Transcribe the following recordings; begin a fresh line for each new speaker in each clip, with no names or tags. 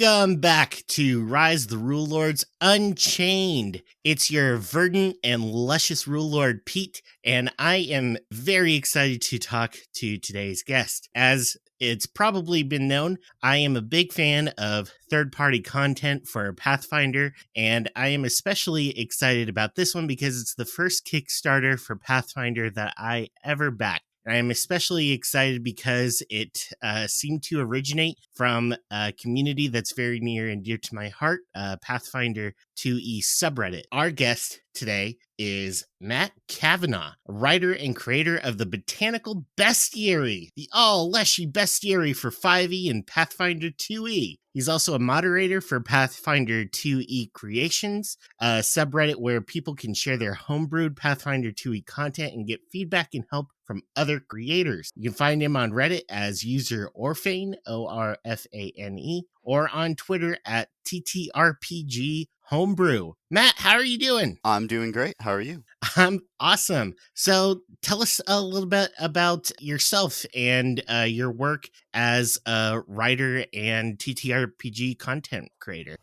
Welcome back to Rise the Rulelords Unchained. It's your verdant and luscious Rulelord Pete, and I am very excited to talk to today's guest. As it's probably been known, I am a big fan of third-party content for Pathfinder, and I am especially excited about this one because it's the first Kickstarter for Pathfinder that I ever backed. I am especially excited because it seemed to originate from a community that's very near and dear to my heart, Pathfinder 2E subreddit. Our guest today is Matt Cavanaugh, a writer and creator of the Botanical Bestiary, the all-Leshy Bestiary for 5e and Pathfinder 2e. He's also a moderator for Pathfinder 2e Creations, a subreddit where people can share their homebrewed Pathfinder 2e content and get feedback and help from other creators. You can find him on Reddit as user Orfane, Orfane, or on Twitter at TTRPG Homebrew. Matt, how are you doing?
I'm doing great. How are you?
I'm awesome. So tell us a little bit about yourself and your work as a writer and TTRPG content creator.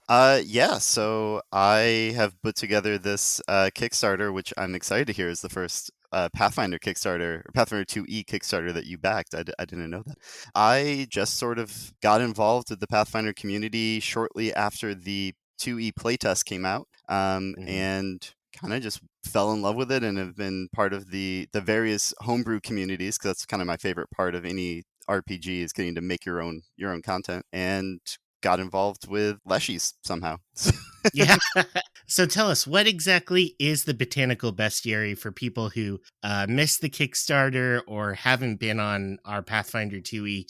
So I have put together this Kickstarter, which I'm excited to hear is the first Pathfinder Kickstarter, or Pathfinder 2e Kickstarter that you backed. I didn't know that. I just sort of got involved with the Pathfinder community shortly after the 2e playtest came out, and kind of just fell in love with it and have been part of the various homebrew communities, because that's kind of my favorite part of any RPG, is getting to make your own content, and got involved with Leshy's somehow.
Yeah. So tell us, what exactly is the Botanical Bestiary for people who missed the Kickstarter or haven't been on our Pathfinder 2e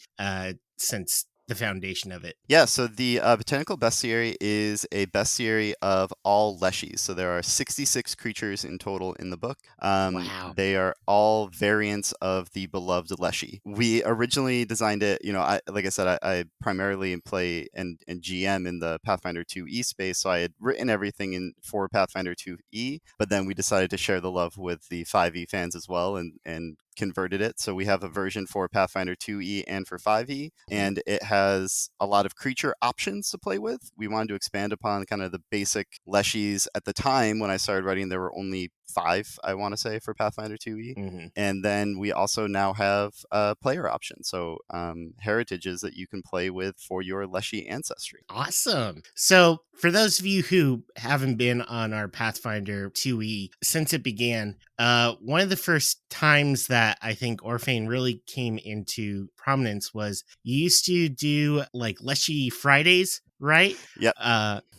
since the foundation of it?
Yeah, so the Botanical Bestiary is a bestiary of all Leshies. So there are 66 creatures in total in the book.
Wow.
They are all variants of the beloved Leshy. We originally designed it, like I said, I primarily play and GM in the Pathfinder 2e space, so I had written everything for Pathfinder 2e, but then we decided to share the love with the 5e fans as well, and converted it. So we have a version for Pathfinder 2e and for 5e, and it has a lot of creature options to play with. We wanted to expand upon kind of the basic Leshies. At the time when I started writing, there were only 5, I want to say, for Pathfinder 2e. And then we also now have player options, so heritages that you can play with for your Leshy ancestry.
Awesome. So for those of you who haven't been on our Pathfinder 2e since it began, one of the first times that I think Orfane really came into prominence was you used to do like Leshy Fridays, right?
Yep.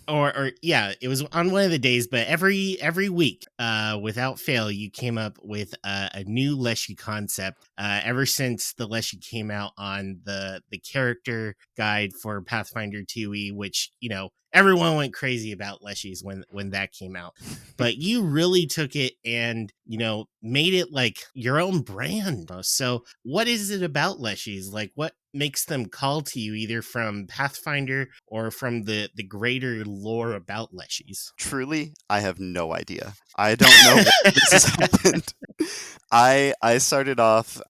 Or yeah, it was on one of the days, but every week, without fail, you came up with a new Leshy concept. Ever since the Leshy came out on the character guide for Pathfinder 2e, which everyone went crazy about Leshies when that came out. But you really took it and, made it like your own brand. So what is it about Leshies? Like, what makes them call to you, either from Pathfinder or from the greater lore about Leshies?
Truly, I have no idea. I don't know what this has happened. I started off,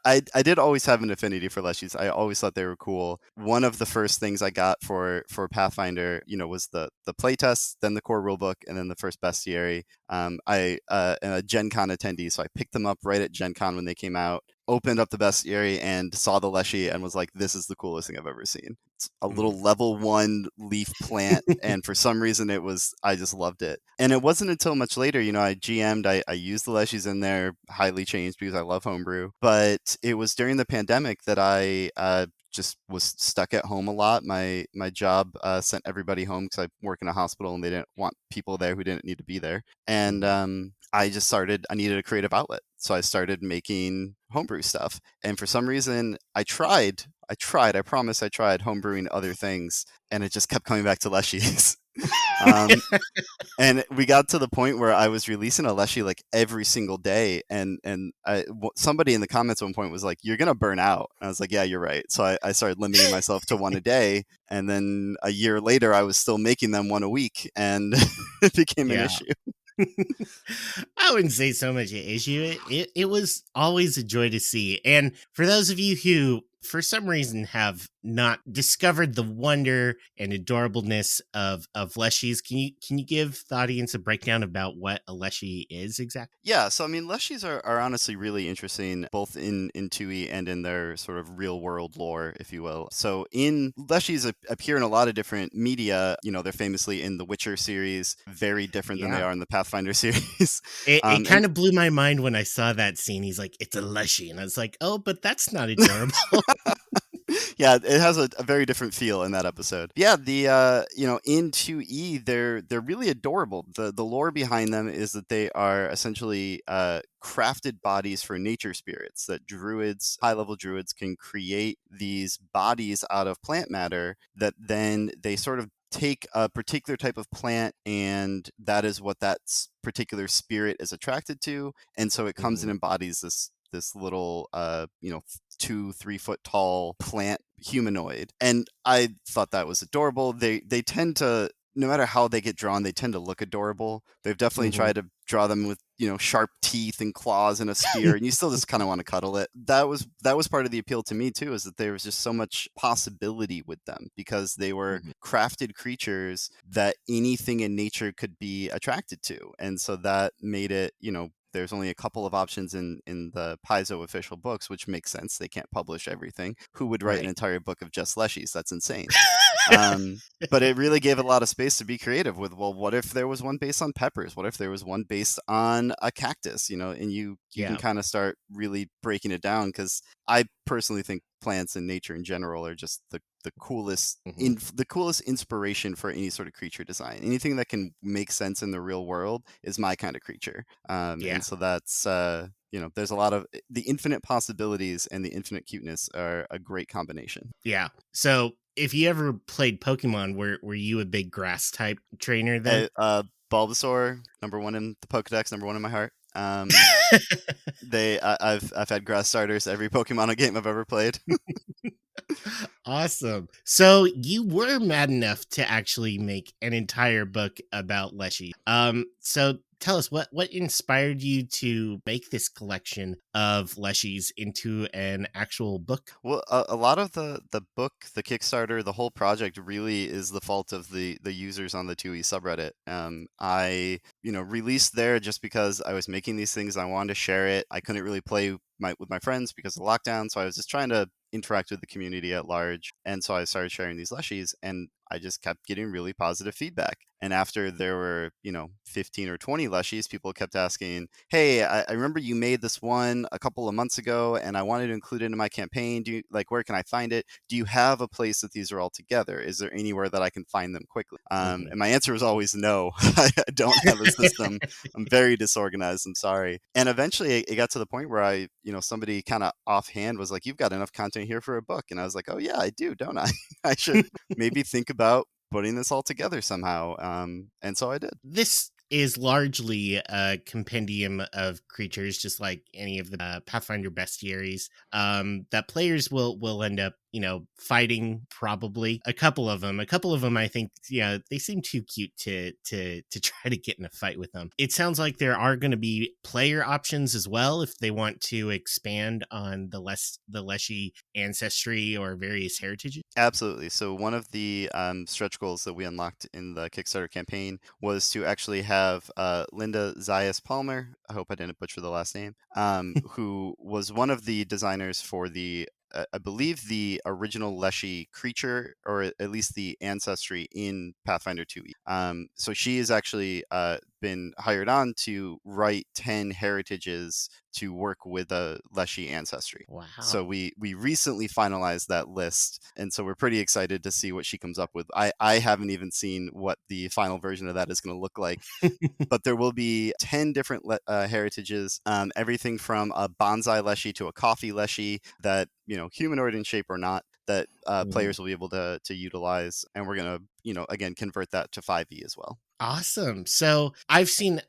I did always have an affinity for Leshies. I always thought they were cool. One of the first things I got for Pathfinder, was the playtest, then the core rulebook, and then the first bestiary. I am a Gen Con attendee, so I picked them up right at Gen Con when they came out, opened up the bestiary and saw the Leshy and was like, this is the coolest thing I've ever seen. It's a little level 1 leaf plant, and for some reason I just loved it. And it wasn't until much later, I GM'd, I used the Leshies in there, highly changed because I love homebrew. But it was during the pandemic that I just was stuck at home a lot. My job sent everybody home because I work in a hospital and they didn't want people there who didn't need to be there. And I needed a creative outlet. So I started making homebrew stuff. And for some reason, I promise I tried homebrewing other things, and it just kept coming back to Leshies. And we got to the point where I was releasing a Leshy like every single day, and somebody in the comments at one point was like, "You're gonna burn out." And I was like, "Yeah, you're right." So I started limiting myself to one a day, and then a year later, I was still making them one a week, and it became an issue.
I wouldn't say so much an issue. It was always a joy to see. And for those of you who for some reason have not discovered the wonder and adorableness of Leshies. Can you give the audience a breakdown about what a Leshy is exactly?
Yeah, so I mean, Leshies are honestly really interesting, both in 2E and in their sort of real world lore, if you will. So in Leshies appear in a lot of different media. You know, they're famously in the Witcher series, very different than they
Yeah.
are in the Pathfinder series.
It
And
kind of blew my mind when I saw that scene. He's like, "It's a Leshy," and I was like, "Oh, but that's not adorable."
yeah, it has a very different feel in that episode. Yeah, the you know, in 2E they're really adorable. The lore behind them is that they are essentially crafted bodies for nature spirits, that druids, high level druids, can create these bodies out of plant matter that then they sort of take a particular type of plant, and that is what that particular spirit is attracted to, and so it comes and
Mhm,
embodies this little 2-3 foot tall plant humanoid. And I thought that was adorable. They tend to, no matter how they get drawn, they tend to look adorable. They've definitely
mhm.
tried to draw them with, sharp teeth and claws and a spear, and you still just kind of want to cuddle it. That was part of the appeal to me too, is that there was just so much possibility with them, because they were
Mhm,
crafted creatures that anything in nature could be attracted to. And so that made it, there's only a couple of options in the Paizo official books, which makes sense. They can't publish everything. Who would write an
right.
entire book of just Leshies? That's insane. But it really gave a lot of space to be creative with, well, what if there was one based on peppers? What if there was one based on a cactus? And you can
Yeah.
kind of start really breaking it down, because I personally think plants and nature in general are just the coolest
Mhm.
the coolest inspiration for any sort of creature design. Anything that can make sense in the real world is my kind of creature. And
Yeah.
so that's there's a lot of the infinite possibilities, and the infinite cuteness are a great combination.
Yeah. So, if you ever played Pokemon, were you a big grass type trainer then?
Bulbasaur, number one in the Pokedex, number one in my heart. I've had grass starters every Pokemon game I've ever played.
Awesome. So you were mad enough to actually make an entire book about Leshy. So tell us what inspired you to make this collection of Leshies into an actual book?
Well, a lot of the book, the Kickstarter, the whole project really is the fault of the users on the 2E subreddit. I released there just because I was making these things. I wanted to share it. I couldn't really play with my friends because of lockdown, so I was just trying to interact with the community at large. And so I started sharing these Leshies, and I just kept getting really positive feedback. And after there were, 15 or 20 Leshies, people kept asking, "Hey, I remember you made this one a couple of months ago, and I wanted to include it in my campaign. Where can I find it? Do you have a place that these are all together? Is there anywhere that I can find them quickly?"
Mhm.
And my answer was always no. I don't have a system. I'm very disorganized. I'm sorry. And eventually it got to the point where somebody kind of offhand was like, "You've got enough content here for a book." And I was like, "Oh yeah, I do, don't I? I should maybe think about putting this all together somehow." And so I did.
This is largely a compendium of creatures, just like any of the Pathfinder bestiaries, that players will end up, fighting. Probably a couple of them, I think, they seem too cute to try to get in a fight with them. It sounds like there are going to be player options as well if they want to expand on the Leshy ancestry or various heritages.
Absolutely. So one of the stretch goals that we unlocked in the Kickstarter campaign was to actually have Linda Zayas Palmer. I hope I didn't butcher the last name. Who was one of the designers for I believe the original Leshy creature, or at least the ancestry in Pathfinder 2E. So she has actually been hired on to write 10 heritages to work with a Leshy ancestry. So
Wow.
we recently finalized that list, and so we're pretty excited to see what she comes up with. I haven't even seen what the final version of that is going to look like, but there will be 10 different heritages, everything from a bonsai Leshy to a coffee Leshy, that humanoid in shape or not, that
Mhm.
players will be able to utilize, and we're going to again convert that to 5e as well.
Awesome. So I've seen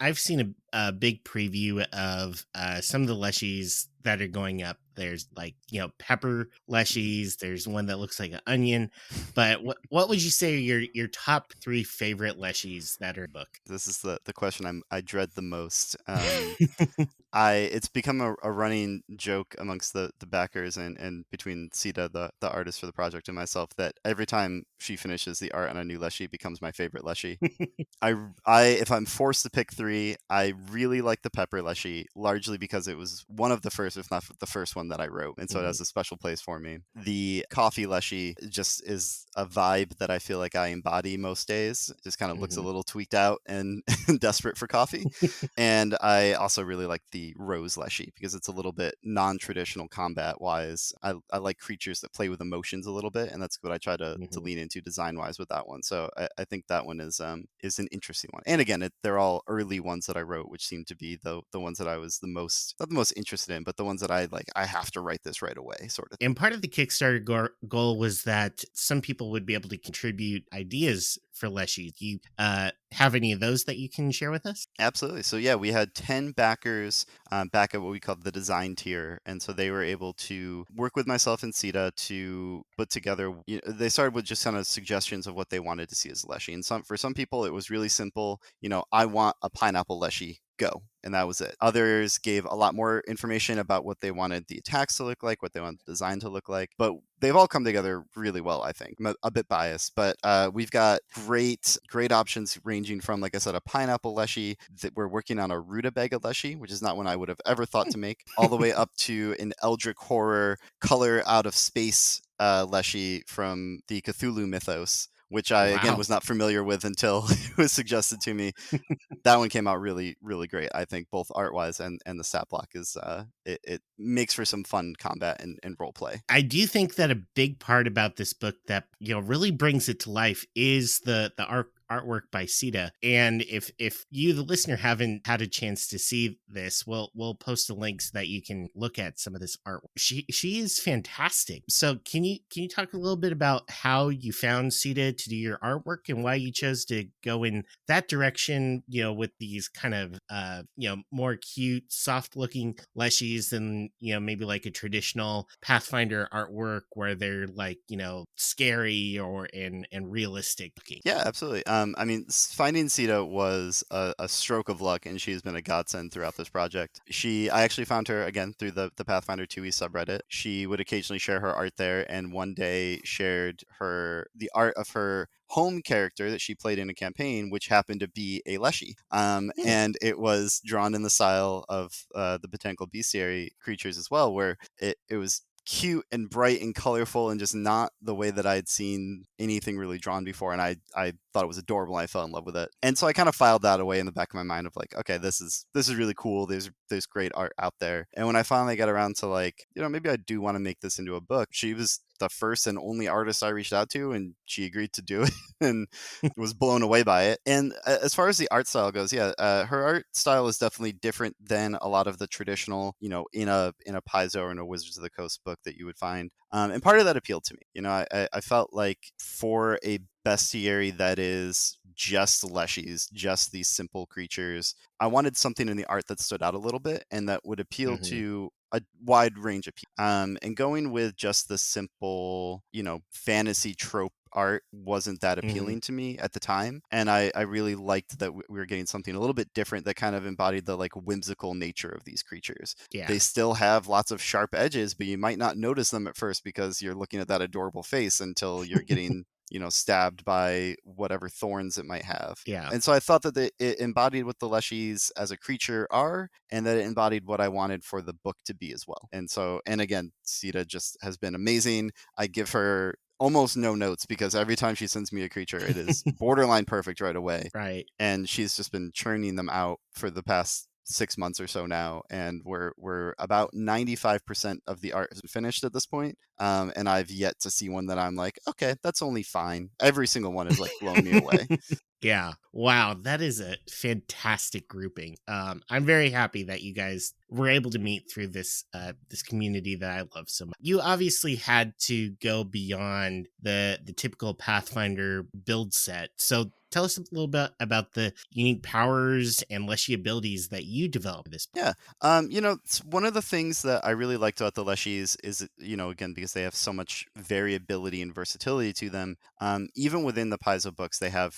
a big preview of some of the Leshies that are going up. There's like, pepper Leshies. There's one that looks like an onion. But what would you say are your top 3 favorite Leshies that are in the book?
This is the question I dread the most. It's become a running joke amongst the backers and between Sita, the artist for the project, and myself, that every time she finishes the art on a new Leshy, becomes my favorite Leshy. I if I'm forced to pick 3, I really like the pepper Leshy, largely because it was one of the first, if not the first one that I wrote, and so it
Mhm,
has a special place for me. The coffee Leshy just is a vibe that I feel like I embody most days. It just kind of looks a
mhm.
little tweaked out and desperate for coffee. And I also really like the Rose Leshy because it's a little bit non-traditional combat wise. I like creatures that play with emotions a little bit, and that's what I try to
Mhm.
lean into design wise with that one. So I think that one is an interesting one. And again, they're all early ones that I wrote, which seem to be the ones that I was the most, not the most interested in, but the ones that I like. I have to write this right away, sort of.
And part of the Kickstarter goal was that some people would be able to contribute ideas for Leshy. Do you have any of those that you can share with us?
Absolutely. So yeah, we had 10 backers back at what we called the design tier, and so they were able to work with myself and Sita to put together. They started with just kind of suggestions of what they wanted to see as Leshy, and for some people it was really simple. I want a pineapple Leshy. Go. And that was it. Others gave a lot more information about what they wanted the attacks to look like, what they wanted the design to look like. But they've all come together really well, I think. I'm a bit biased, but we've got great options ranging from, like I said, a pineapple Leshy. That we're working on a rutabaga Leshy, which is not one I would have ever thought to make, all the way up to an Eldritch horror color out of space Leshy from the Cthulhu mythos, which I, again,
Wow.
was not familiar with until it was suggested to me. That one came out really, really great. I think both art wise and the stat block is it makes for some fun combat and role play.
I do think that a big part about this book that really brings it to life is the artwork by Sita. And if you, the listener, haven't had a chance to see this, we'll post the links so that you can look at some of this artwork. She is fantastic. So can you talk a little bit about how you found Sita to do your artwork and why you chose to go in that direction? With these kind of more cute, soft looking Leshies than maybe like a traditional Pathfinder artwork where they're like scary or and realistic looking.
Yeah, absolutely. I mean, finding Sita was a stroke of luck, and she's been a godsend throughout this project. I actually found her again through the Pathfinder 2e subreddit. She would occasionally share her art there, and one day shared the art of her home character that she played in a campaign, which happened to be a Leshy.
Hmm.
And it was drawn in the style of the Botanical Bestiary creatures as well, where it was cute and bright and colorful and just not the way that I'd seen anything really drawn before, and I thought it was adorable and I fell in love with it. And so I kind of filed that away in the back of my mind of like, okay, this is really cool. There's great art out there. And when I finally got around to like, maybe I do want to make this into a book, she was the first and only artist I reached out to, and she agreed to do it and was blown away by it. And as far as the art style goes, yeah, her art style is definitely different than a lot of the traditional, in a Paizo or in a Wizards of the Coast book that you would find. And part of that appealed to me. I felt like for a bestiary that is just Leshies, just these simple creatures, I wanted something in the art that stood out a little bit and that would appeal
Hmm.
to a wide range of people. And going with just the simple, fantasy trope art wasn't that
Hmm.
appealing to me at the time. And I really liked that we were getting something a little bit different that kind of embodied the like whimsical nature of these creatures.
Yeah.
They still have lots of sharp edges, but you might not notice them at first because you're looking at that adorable face until you're getting stabbed by whatever thorns it might have.
Yeah.
And so I thought that it embodied what the Leshies as a creature are, and that it embodied what I wanted for the book to be as well. And again, Sita just has been amazing. I give her almost no notes because every time she sends me a creature, it is borderline perfect right away.
Right.
And she's just been churning them out for the past 6 months or so now, and we're about 95% of the art is finished at this point. And I've yet to see one that I'm like, okay, that's only fine. Every single one has like blown me away.
Yeah. Wow, that is a fantastic grouping. I'm very happy that you guys were able to meet through this community that I love so much. You obviously had to go beyond the typical Pathfinder build set. So Tell us a little bit about the unique powers and Leshy abilities that you developed this book.
Yeah. One of the things that I really liked about the Leshies is, again, because they have so much variability and versatility to them, even within the Paizo books, they have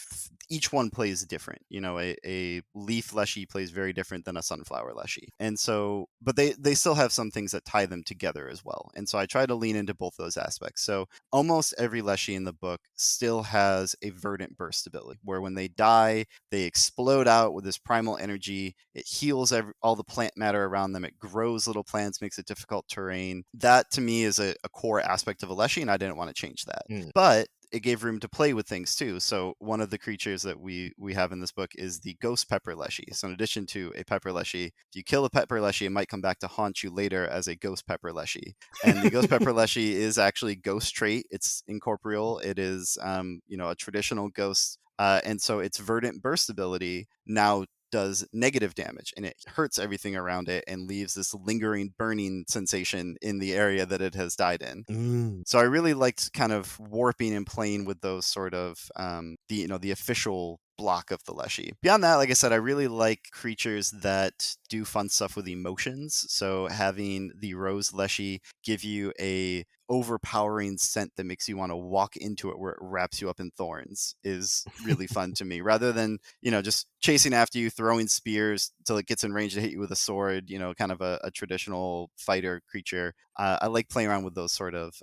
each one plays different. A leaf Leshy plays very different than a sunflower Leshy. And so, but they still have some things that tie them together as well. And so I try to lean into both those aspects. So almost every Leshy in the book still has a verdant burst ability, where when they die, they explode out with this primal energy. It heals all the plant matter around them. It grows little plants, makes it difficult terrain. That to me is a core aspect of a Leshy, and I didn't want to change that. But it gave room to play with things too. So one of the creatures that we have in this book is the ghost pepper Leshy. So in addition to a pepper Leshy, if you kill a pepper Leshy, it might come back to haunt you later as a ghost pepper Leshy. And the ghost pepper Leshy is actually ghost trait. It's incorporeal. It is a traditional ghost. And so its verdant burst ability now does negative damage, and it hurts everything around it and leaves this lingering burning sensation in the area that it has died in. So I really liked kind of warping and playing with those sort of the official block of the Leshy. Beyond that, like I said, I really like creatures that do fun stuff with emotions. So having the Rose Leshy give you a overpowering scent that makes you want to walk into it where it wraps you up in thorns is really fun to me, rather than just chasing after you, throwing spears till it gets in range to hit you with a sword, kind of a traditional fighter creature. I like playing around with those sort of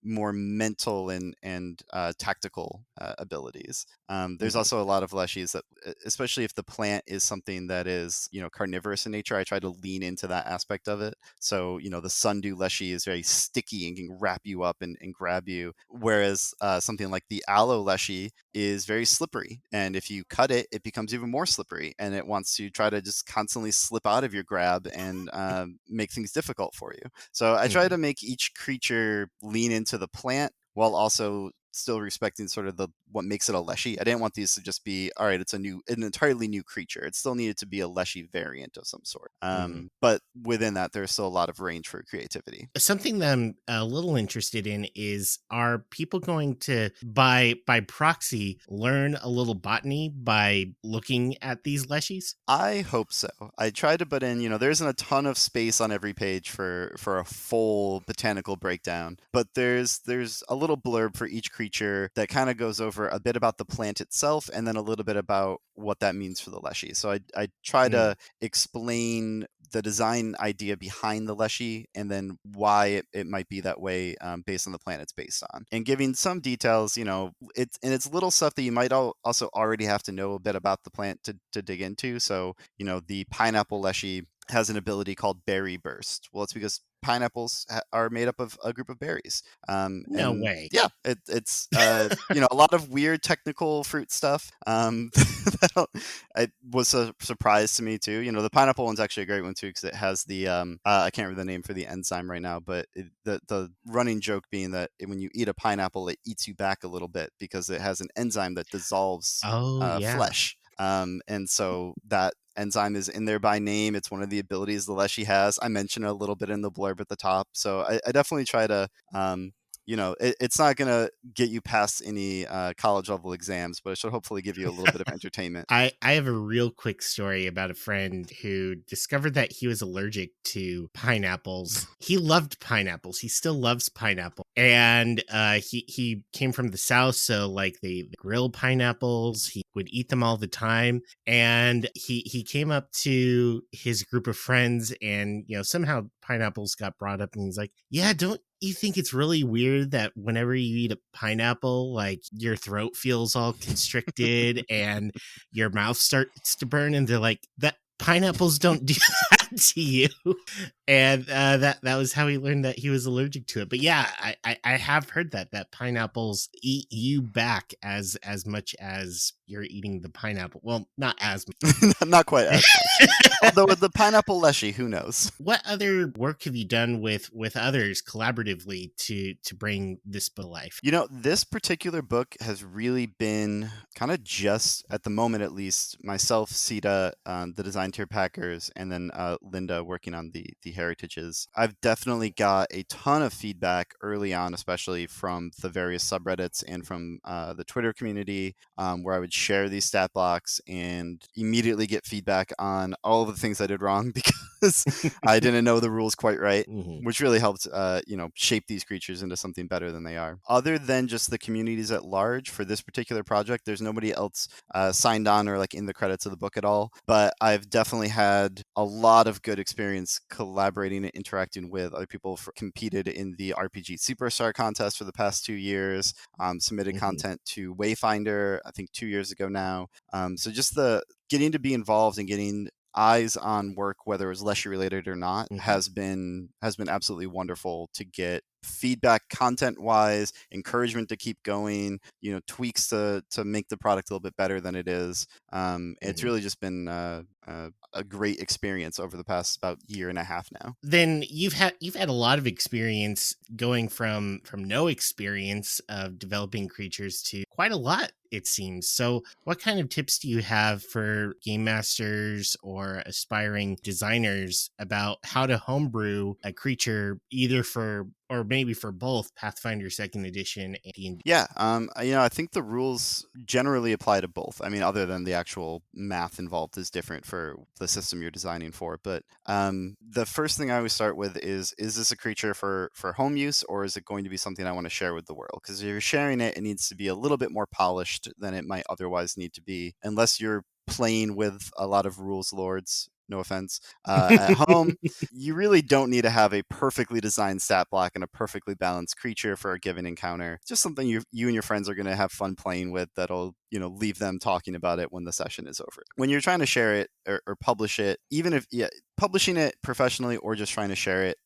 more mental and tactical abilities. There's also a lot of Leshies that, especially if the plant is something that is carnivorous in nature, I try to lean into that aspect of it. So the Sundew Leshy is very sticky and can wrap you up and grab you, whereas something like the Aloe Leshy is very slippery, and if you cut it, it becomes even more slippery, and it wants to try to just constantly slip out of your grab and make things difficult for you. So I try to make each creature lean into the plant while also still respecting sort of what makes it a Leshy. I didn't want these to just be, all right, it's an entirely new creature. It still needed to be a Leshy variant of some sort. But within that, there's still a lot of range for creativity.
Something that I'm a little interested in is, are people going to, by proxy, learn a little botany by looking at these Leshies?
I hope so. I tried to put in, there isn't a ton of space on every page for a full botanical breakdown, but there's a little blurb for each creature that kind of goes over a bit about the plant itself and then a little bit about what that means for the Leshy. So I try to explain the design idea behind the Leshy and then why it might be that way based on the plant it's based on, and giving some details. It's little stuff that you might also already have to know a bit about the plant to dig into. So the pineapple Leshy has an ability called Berry Burst. Well, it's because pineapples are made up of a group of berries.
No
and
way.
Yeah, it's a lot of weird technical fruit stuff. It was a surprise to me too. The pineapple one's actually a great one too, because it has the I can't remember the name for the enzyme right now, but the running joke being that when you eat a pineapple, it eats you back a little bit because it has an enzyme that dissolves flesh. And so that enzyme is in there by name. It's one of the abilities the Leshy has. I mentioned a little bit in the blurb at the top. So I definitely try to, it's not going to get you past any college level exams, but it should hopefully give you a little bit of entertainment.
I have a real quick story about a friend who discovered that he was allergic to pineapples. He loved pineapples. He still loves pineapple. And he came from the South, so like they grill pineapples. He would eat them all the time. And he came up to his group of friends, and somehow pineapples got brought up, and he's like, yeah, don't you think it's really weird that whenever you eat a pineapple, like your throat feels all constricted and your mouth starts to burn? And they're like, that pineapples don't do that to you. And that was how he learned that he was allergic to it. But yeah, I have heard that pineapples eat you back as much as you're eating the pineapple. Well, not as much.
Not quite as much. Although with the pineapple Leshy, who knows?
What other work have you done with others collaboratively to bring this book to life?
This particular book has really been kind of just, at the moment at least, myself, Sita, the Design Tier Packers, and then Linda working on the heritages. I've definitely got a ton of feedback early on, especially from the various subreddits and from the Twitter community, where I would share these stat blocks and immediately get feedback on all of the things I did wrong because I didn't know the rules quite right, which really helped, shape these creatures into something better than they are. Other than just the communities at large for this particular project, there's nobody else signed on or like in the credits of the book at all. But I've definitely had a lot of good experience collaborating and interacting with other people. Competed in the RPG Superstar contest for the past 2 years. Submitted content to Wayfinder, I think 2 years ago now. So just the getting to be involved and getting eyes on work, whether it was Leshy related or not, has been absolutely wonderful to get feedback content wise, encouragement to keep going, tweaks to make the product a little bit better than it is. It's really just been a great experience over the past about year and a half now.
Then you've had a lot of experience going from no experience of developing creatures to quite a lot, it seems. So what kind of tips do you have for game masters or aspiring designers about how to homebrew a creature, either for or maybe for both Pathfinder 2nd Edition and D&D?
Yeah, I think the rules generally apply to both. I mean, other than the actual math involved is different for the system you're designing for. But the first thing I always start with is this a creature for home use, or is it going to be something I want to share with the world? Because if you're sharing it, it needs to be a little bit more polished than it might otherwise need to be, unless you're playing with a lot of rules lords. No offense. At home, you really don't need to have a perfectly designed stat block and a perfectly balanced creature for a given encounter. Just something you and your friends are going to have fun playing with that'll, leave them talking about it when the session is over. When you're trying to share it or publish it, even if, publishing it professionally or just trying to share it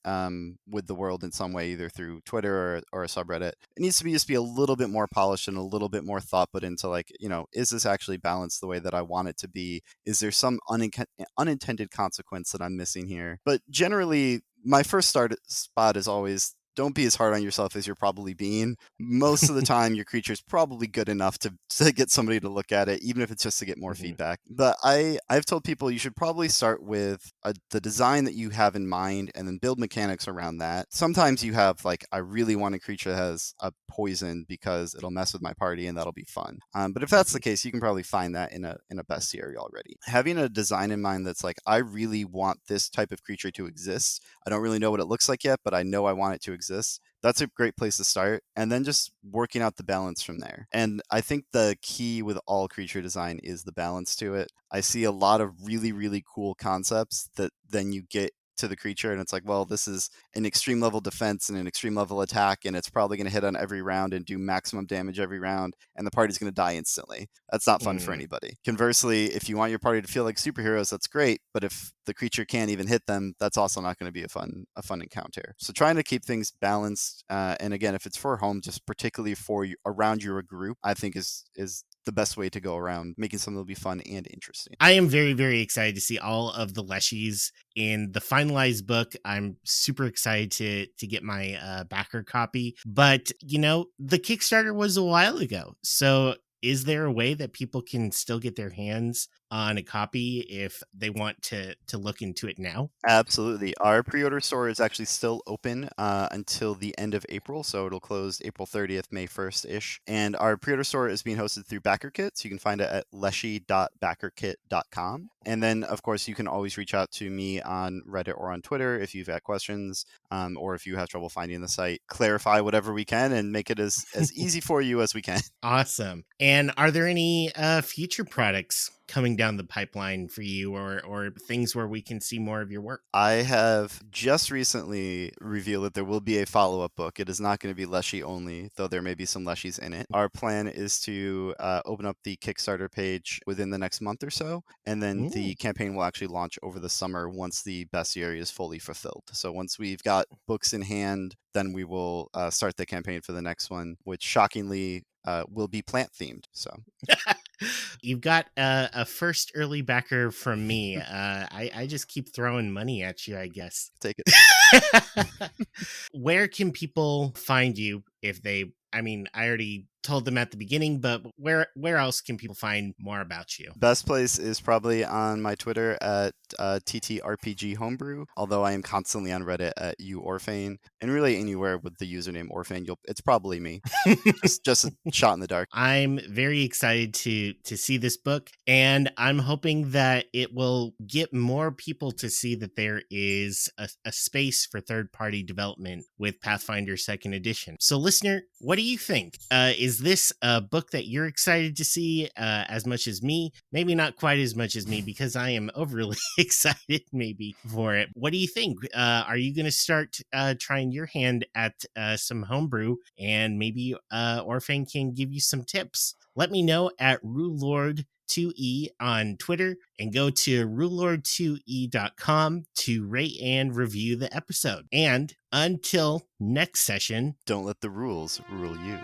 with the world in some way, either through Twitter or a subreddit, it needs to be a little bit more polished and a little bit more thought put into, like, is this actually balanced the way that I want it to be? Is there some unintended consequence that I'm missing here? But generally, my first spot is always, don't be as hard on yourself as you're probably being. Most of the time, your creature's probably good enough to get somebody to look at it, even if it's just to get more feedback. But I've told people you should probably start with the design that you have in mind and then build mechanics around that. Sometimes you have, like, I really want a creature that has a poison because it'll mess with my party and that'll be fun. But if that's the case, you can probably find that in a bestiary already. Having a design in mind that's like, I really want this type of creature to exist. I don't really know what it looks like yet, but I know I want it to exist. That's a great place to start, and then just working out the balance from there. And I think the key with all creature design is the balance to it. I see a lot of really, really cool concepts that then you get to the creature and it's like, well, this is an extreme level defense and an extreme level attack, and it's probably going to hit on every round and do maximum damage every round, and the party's going to die instantly. That's not fun for anybody. Conversely, if you want your party to feel like superheroes, that's great, but if the creature can't even hit them, that's also not going to be a fun encounter. So trying to keep things balanced, and again, if it's for home, just particularly for around your group, I think is the best way to go around making something that'll be fun and interesting.
I am very, very excited to see all of the Leshies in the finalized book. I'm super excited to get my backer copy. But, the Kickstarter was a while ago. So is there a way that people can still get their hands on a copy if they want to look into it now?
Absolutely. Our pre-order store is actually still open until the end of April, so it'll close April 30th, May 1st-ish. And our pre-order store is being hosted through BackerKit, so you can find it at leshy.backerkit.com. And then, of course, you can always reach out to me on Reddit or on Twitter if you've got questions, or if you have trouble finding the site. Clarify whatever we can and make it as easy for you as we can.
Awesome. And are there any future products coming down the pipeline for you, or things where we can see more of your work?
I have just recently revealed that there will be a follow-up book. It is not going to be Leshy only, though there may be some Leshies in it. Our plan is to open up the Kickstarter page within the next month or so, and then the campaign will actually launch over the summer once the bestiary is fully fulfilled. So once we've got books in hand, then we will start the campaign for the next one, which shockingly will be plant themed. So
You've got a first early backer from me. I just keep throwing money at you, I guess.
take it.
Where can people find you if they, I already told them at the beginning, but where else can people find more about you?
Best place is probably on my Twitter at TTRPG Homebrew, although I am constantly on Reddit at Orfane, and really anywhere with the username Orfane, it's probably me. just a shot in the dark.
I'm very excited to see this book, and I'm hoping that it will get more people to see that there is a space for third-party development with Pathfinder 2nd Edition. So, listener, what do you think? Is this a book that you're excited to see as much as me? Maybe not quite as much as me, because I am overly excited maybe for it. What do you think? Are you going to start trying your hand at some homebrew, and maybe Orfane can give you some tips? Let me know at Rulelord2e on Twitter, and go to rulelord2e.com to rate and review the episode. And until next session,
don't let the rules rule you.